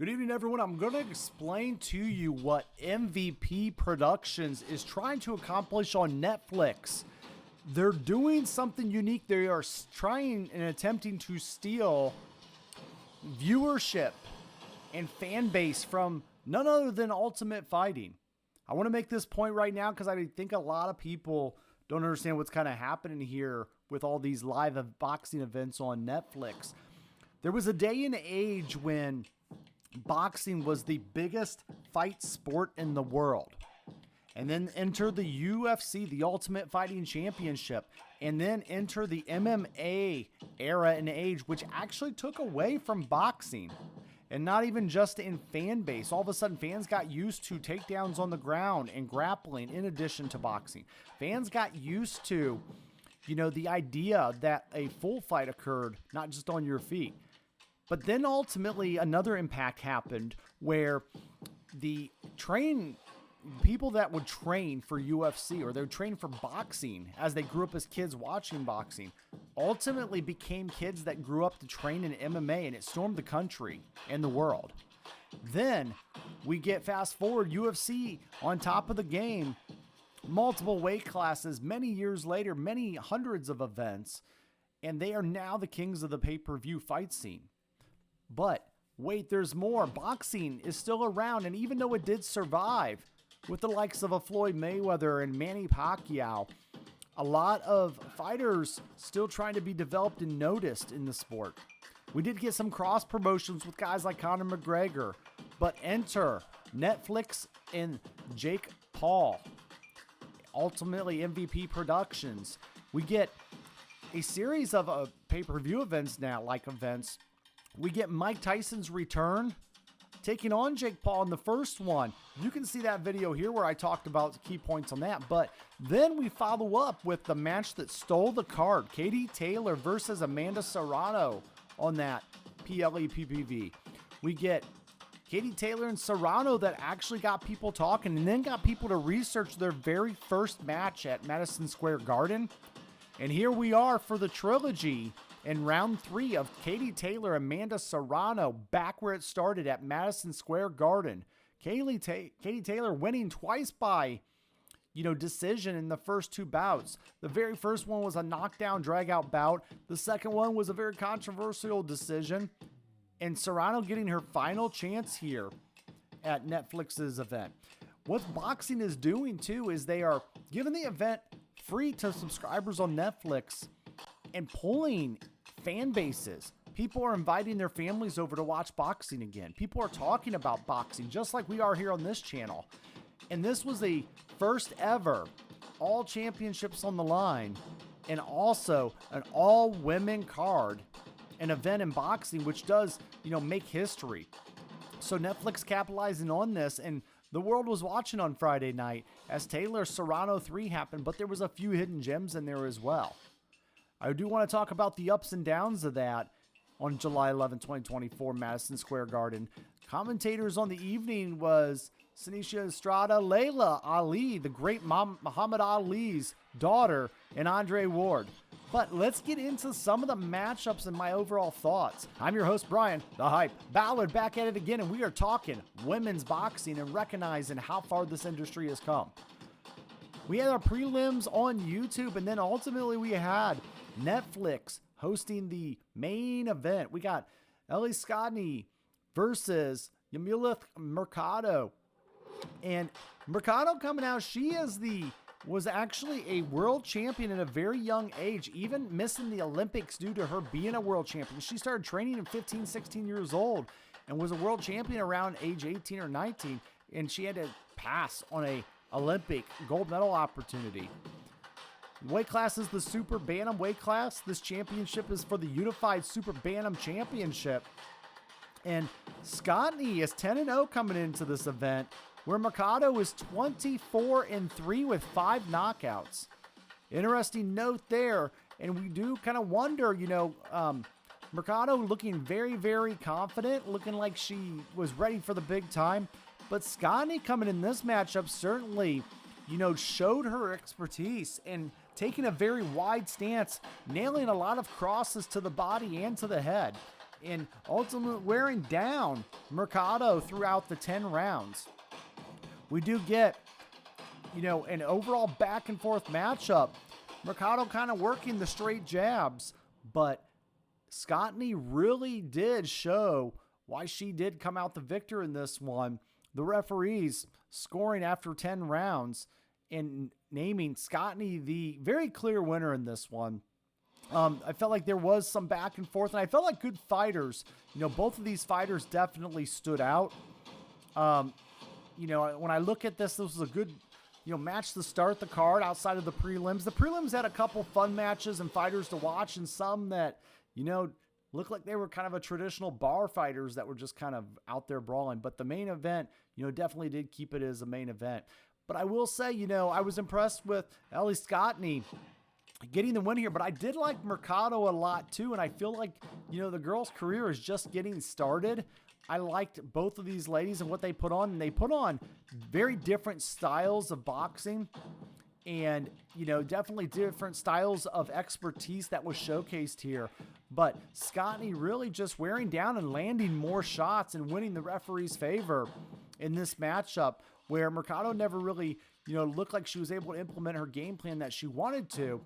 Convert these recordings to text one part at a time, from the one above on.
Good evening, everyone. I'm going to explain to you what MVP Productions is trying to accomplish on Netflix. They're doing something unique. They are trying and attempting to steal viewership and fan base from none other than Ultimate Fighting. I want to make this point right now because I think a lot of people don't understand what's kind of happening here with all these live boxing events on Netflix. There was a day and age when boxing was the biggest fight sport in the world. And then enter the UFC, the Ultimate Fighting Championship, and then enter the MMA era and age, which actually took away from boxing. And not even just in fan base. All of a sudden, fans got used to takedowns on the ground and grappling in addition to boxing. Fans got used to, the idea that a full fight occurred, not just on your feet. But then ultimately another impact happened where the people that would train for UFC or they would train for boxing as they grew up as kids watching boxing ultimately became kids that grew up to train in MMA, and it stormed the country and the world. Then we get fast forward, UFC on top of the game, multiple weight classes, many years later, many hundreds of events, and they are now the kings of the pay-per-view fight scene. But wait, there's more. Boxing is still around, and even though it did survive with the likes of a Floyd Mayweather and Manny Pacquiao, a lot of fighters still trying to be developed and noticed in the sport. We did get some cross promotions with guys like Conor McGregor, but enter Netflix and Jake Paul, ultimately MVP Productions. We get a series of pay-per-view events now, We get Mike Tyson's return, taking on Jake Paul in the first one. You can see that video here where I talked about key points on that. But then we follow up with the match that stole the card, Katie Taylor versus Amanda Serrano on that PLE PPV. We get Katie Taylor and Serrano that actually got people talking and then got people to research their very first match at Madison Square Garden. And here we are for the trilogy in round 3 of Katie Taylor, Amanda Serrano, back where it started at Madison Square Garden. Katie Taylor winning twice by, decision in the first 2 bouts. The very first one was a knockdown, drag-out bout. The second one was a very controversial decision. And Serrano getting her final chance here at Netflix's event. What boxing is doing, too, is they are giving the event free to subscribers on Netflix and pulling fan bases. People are inviting their families over to watch boxing again. People are talking about boxing just like we are here on this channel. And this was the first ever all championships on the line and also an all women card, an event in boxing, which does, make history. So Netflix capitalizing on this, and the world was watching on Friday night as Taylor Serrano 3 happened, but there was a few hidden gems in there as well. I do want to talk about the ups and downs of that on July 11, 2024, Madison Square Garden. Commentators on the evening was Sinisha Estrada, Layla Ali, the great Muhammad Ali's daughter, and Andre Ward. But let's get into some of the matchups and my overall thoughts. I'm your host, Bryan, the Hype. Ballard back at it again, and we are talking women's boxing and recognizing how far this industry has come. We had our prelims on YouTube, and then ultimately we had Netflix hosting the main event. We got Ellie Scotney versus Yamileth Mercado. And Mercado coming out, she was actually a world champion at a very young age, even missing the Olympics due to her being a world champion. She started training at 15, 16 years old and was a world champion around age 18 or 19, and she had to pass on a Olympic gold medal opportunity. Weight class is the Super Bantam weight class. This championship is for the Unified Super Bantam Championship. And Scotney is 10-0 coming into this event, where Mercado is 24-3 with 5 knockouts. Interesting note there, and we do kind of wonder, Mercado looking very, very confident, looking like she was ready for the big time. But Scotney coming in this matchup certainly, showed her expertise and taking a very wide stance, nailing a lot of crosses to the body and to the head. and ultimately wearing down Mercado throughout the 10 rounds. We do get, an overall back and forth matchup. Mercado kind of working the straight jabs, but Scottney really did show why she did come out the victor in this one. The referees scoring after 10 rounds and naming Scottney the very clear winner in this one. I felt like there was some back and forth, and I felt like good fighters. Both of these fighters definitely stood out. When I look at this was a good, match to start the card outside of the prelims. The prelims had a couple fun matches and fighters to watch, and some that, looked like they were kind of a traditional bar fighters that were just kind of out there brawling. But the main event, definitely did keep it as a main event. But I will say, I was impressed with Ellie Scottney getting the win here, but I did like Mercado a lot too, and I feel like, the girl's career is just getting started. I liked both of these ladies and what they put on, and they put on very different styles of boxing and, definitely different styles of expertise that was showcased here. But Scottney really just wearing down and landing more shots and winning the referee's favor in this matchup, where Mercado never really, looked like she was able to implement her game plan that she wanted to.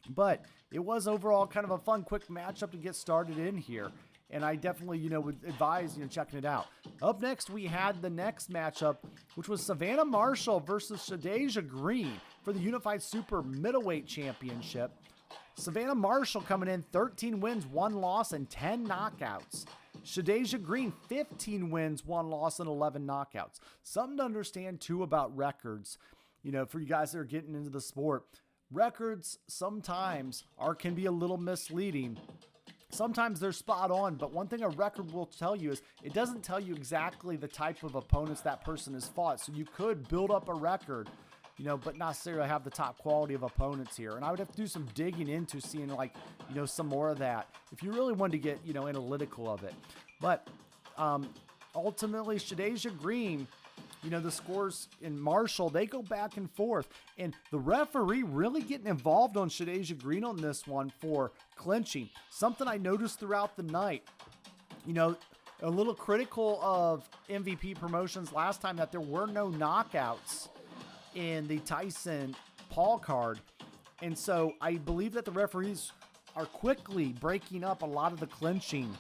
But it was overall kind of a fun, quick matchup to get started in here. And I definitely, would advise, checking it out. Up next, we had the next matchup, which was Savannah Marshall versus Shadeja Green for the Unified Super Middleweight Championship. Savannah Marshall coming in 13 wins, 1 loss, and 10 knockouts. Shadeja Green, 15 wins, 1 loss, and 11 knockouts. Something to understand, too, about records, for you guys that are getting into the sport. Records sometimes can be a little misleading. Sometimes they're spot on, but one thing a record will tell you is it doesn't tell you exactly the type of opponents that person has fought. So you could build up a record, but not necessarily have the top quality of opponents here. And I would have to do some digging into seeing some more of that if you really wanted to get, analytical of it. But ultimately, Shadeja Green, the scores in Marshall, they go back and forth. And the referee really getting involved on Shadeja Green on this one for clinching. Something I noticed throughout the night. A little critical of MVP Promotions last time that there were no knockouts in the Tyson Paul card. And so I believe that the referees are quickly breaking up a lot of the clinching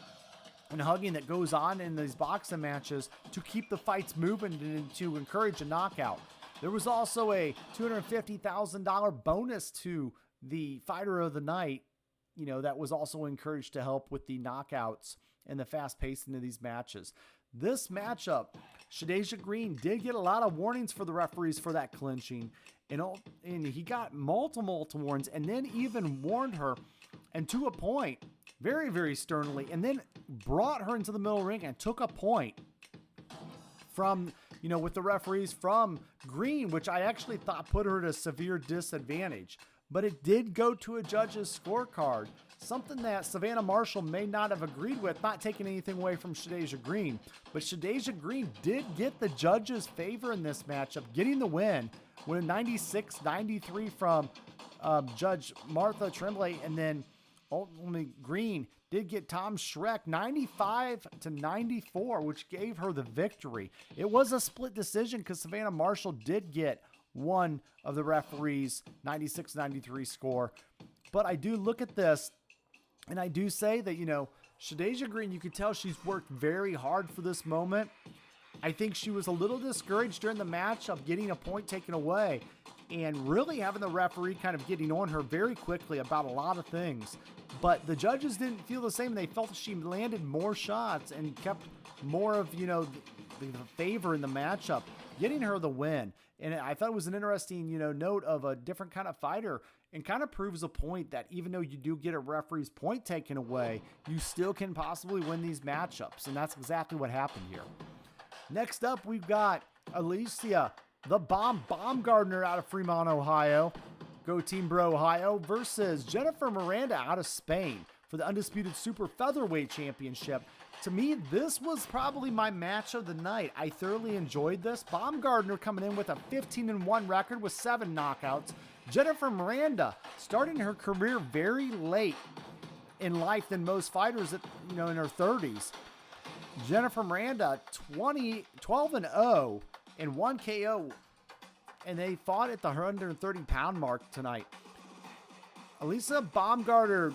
and hugging that goes on in these boxing matches to keep the fights moving and to encourage a knockout. There was also a $250,000 bonus to the fighter of the night, that was also encouraged to help with the knockouts and the fast pacing of these matches. This matchup, Shadeja Green did get a lot of warnings for the referees for that clinching, and he got multiple warnings, and then even warned her, and to a point, very, very sternly, and then brought her into the middle ring and took a point from, with the referees from Green, which I actually thought put her at a severe disadvantage. But it did go to a judge's scorecard, something that Savannah Marshall may not have agreed with, not taking anything away from Shadeja Green. But Shadeja Green did get the judge's favor in this matchup, getting the win, winning 96-93 from Judge Martha Tremblay, and then ultimately Green did get Tom Schreck 95-94, which gave her the victory. It was a split decision because Savannah Marshall did get one of the referees' 96-93 score. But I do look at this, and I do say that, Shadeja Green, you could tell she's worked very hard for this moment. I think she was a little discouraged during the match of getting a point taken away and really having the referee kind of getting on her very quickly about a lot of things. But the judges didn't feel the same. They felt she landed more shots and kept more of, the favor in the matchup, getting her the win. And I thought it was an interesting, note of a different kind of fighter, and kind of proves a point that even though you do get a referee's point taken away, you still can possibly win these matchups. And that's exactly what happened here. Next up, we've got Alicia, the Baumgardner out of Fremont, Ohio. Go Team Bro, Ohio versus Jennifer Miranda out of Spain for the Undisputed Super Featherweight Championship. To me, this was probably my match of the night. I thoroughly enjoyed this. Baumgardner coming in with a 15-1 record with 7 knockouts. Jennifer Miranda starting her career very late in life than most fighters, in her 30s. Jennifer Miranda, 12-0 and 1 KO, and they fought at the 130-pound mark tonight. Elisa Baumgartner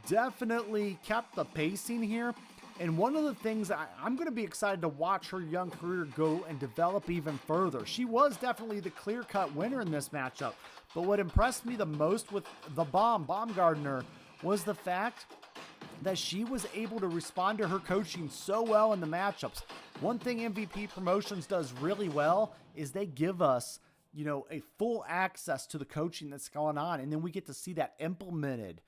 definitely kept the pacing here. And one of the things I'm going to be excited to watch her young career go and develop even further. She was definitely the clear-cut winner in this matchup. But what impressed me the most with the Baumgartner was the fact that she was able to respond to her coaching so well in the matchups. One thing MVP Promotions does really well is they give us, a full access to the coaching that's going on. And then we get to see that implemented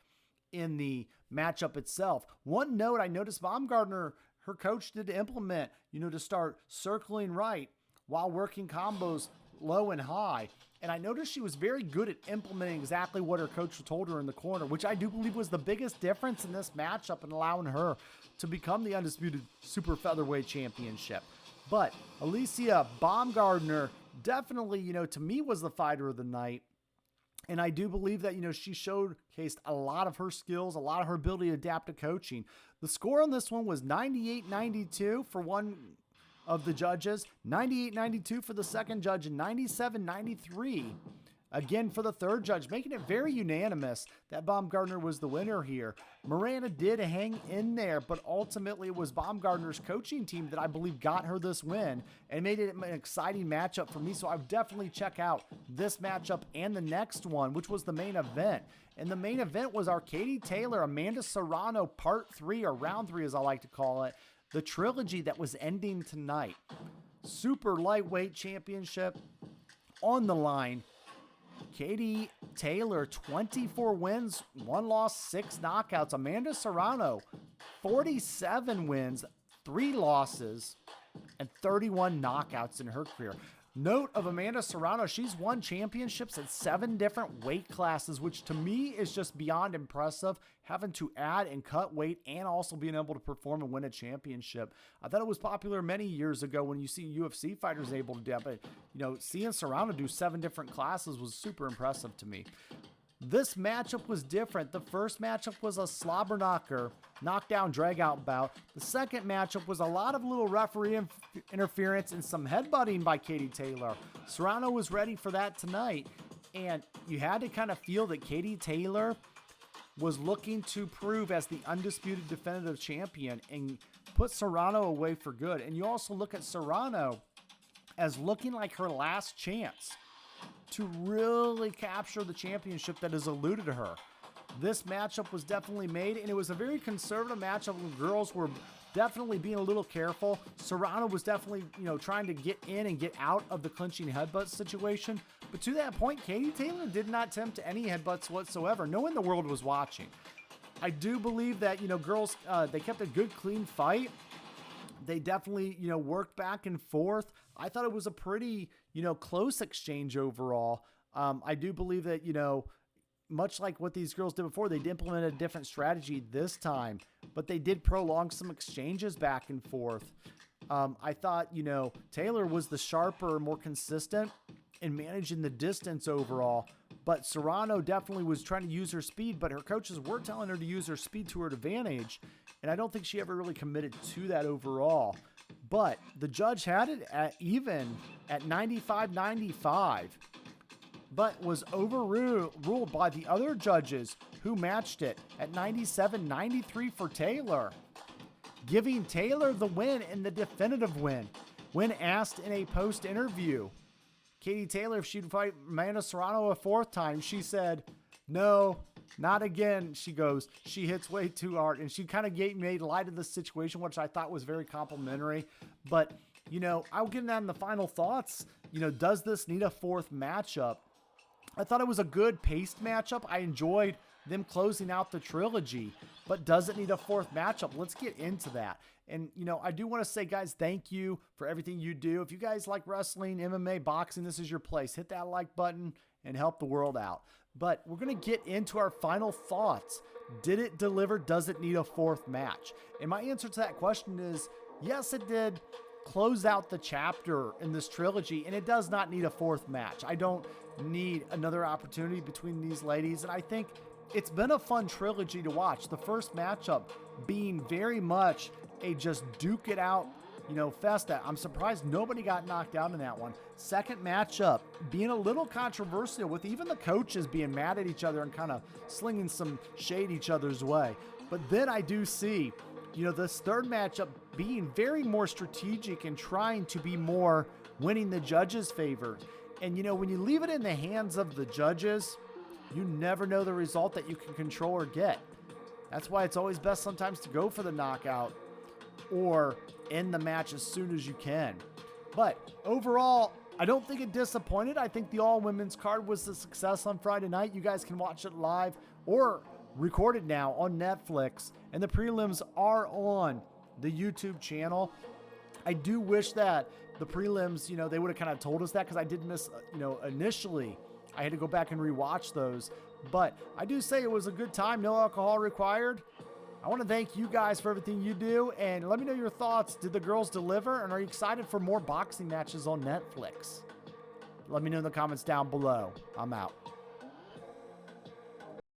in the matchup itself. One note I noticed Baumgartner, her coach did implement, to start circling right while working combos low and high. And I noticed she was very good at implementing exactly what her coach told her in the corner, which I do believe was the biggest difference in this matchup and allowing her to become the undisputed super featherweight championship. But Alicia Baumgartner definitely, to me was the fighter of the night. And I do believe that, she showcased a lot of her skills, a lot of her ability to adapt to coaching. The score on this one was 98-92 for one of the judges, 98-92 for the second judge, and 97-93 again for the third judge, making it very unanimous that Baumgartner was the winner here. Miranda did hang in there, but ultimately it was Baumgartner's coaching team that I believe got her this win and made it an exciting matchup for me. So I would definitely check out this matchup and the next one, which was the main event. And the main event was our Katie Taylor, Amanda Serrano Part 3, or Round 3 as I like to call it, the trilogy that was ending tonight. Super lightweight championship on the line. Katie Taylor, 24 wins, 1 loss, 6 knockouts. Amanda Serrano, 47 wins, 3 losses, and 31 knockouts in her career. Note of Amanda Serrano, she's won championships at 7 different weight classes, which to me is just beyond impressive, having to add and cut weight and also being able to perform and win a championship. I thought it was popular many years ago when you see UFC fighters able to do that, but seeing Serrano do 7 different classes was super impressive to me. This matchup was different. The first matchup was a slobber knocker, knockdown, drag-out bout. The second matchup was a lot of little referee interference and some headbutting by Katie Taylor. Serrano was ready for that tonight, and you had to kind of feel that Katie Taylor was looking to prove as the undisputed definitive champion and put Serrano away for good. And you also look at Serrano as looking like her last chance to really capture the championship that has eluded her. This matchup was definitely made, and it was a very conservative matchup where girls were definitely being a little careful. Serrano was definitely, trying to get in and get out of the clinching headbutt situation. But to that point, Katie Taylor did not attempt any headbutts whatsoever. No one in the world was watching. I do believe that, girls, they kept a good, clean fight. They definitely, worked back and forth. I thought it was a pretty, close exchange overall. I do believe that, much like what these girls did before, they implemented a different strategy this time, but they did prolong some exchanges back and forth. I thought, Taylor was the sharper, more consistent in managing the distance overall, but Serrano definitely was trying to use her speed, but her coaches were telling her to use her speed to her advantage, and I don't think she ever really committed to that overall. But the judge had it at even at 95-95, but was overruled by the other judges who matched it at 97-93 for Taylor, giving Taylor the win and the definitive win. When asked in a post-interview, Katie Taylor, if she'd fight Amanda Serrano a 4th time, she said, "No, not again." She goes, "She hits way too hard." And she kind of made light of the situation, which I thought was very complimentary. But, I'll get into the final thoughts. Does this need a 4th matchup? I thought it was a good paced matchup. I enjoyed them closing out the trilogy, but does it need a 4th matchup? Let's get into that. And, I do want to say, guys, thank you for everything you do. If you guys like wrestling, MMA, boxing, this is your place. Hit that like button and help the world out. But we're going to get into our final thoughts. Did it deliver? Does it need a 4th match? And my answer to that question is, yes, it did close out the chapter in this trilogy, and it does not need a 4th match. I don't need another opportunity between these ladies, and I think it's been a fun trilogy to watch. The first matchup being very much a just duke it out, fest. That I'm surprised nobody got knocked out in that one. Second matchup being a little controversial, with even the coaches being mad at each other and kind of slinging some shade each other's way. But then I do see, this third matchup being very more strategic and trying to be more winning the judges' favor. And, when you leave it in the hands of the judges, you never know the result that you can control or get. That's why it's always best sometimes to go for the knockout or end the match as soon as you can. But overall, I don't think it disappointed. I think the all-women's card was a success on Friday night. You guys can watch it live or recorded now on Netflix. And the prelims are on the YouTube channel. I do wish that the prelims, they would have kind of told us that, because I did miss, initially I had to go back and rewatch those. But I do say it was a good time. No alcohol required. I want to thank you guys for everything you do, and let me know your thoughts. Did the girls deliver, and are you excited for more boxing matches on Netflix? Let me know in the comments down below. I'm out.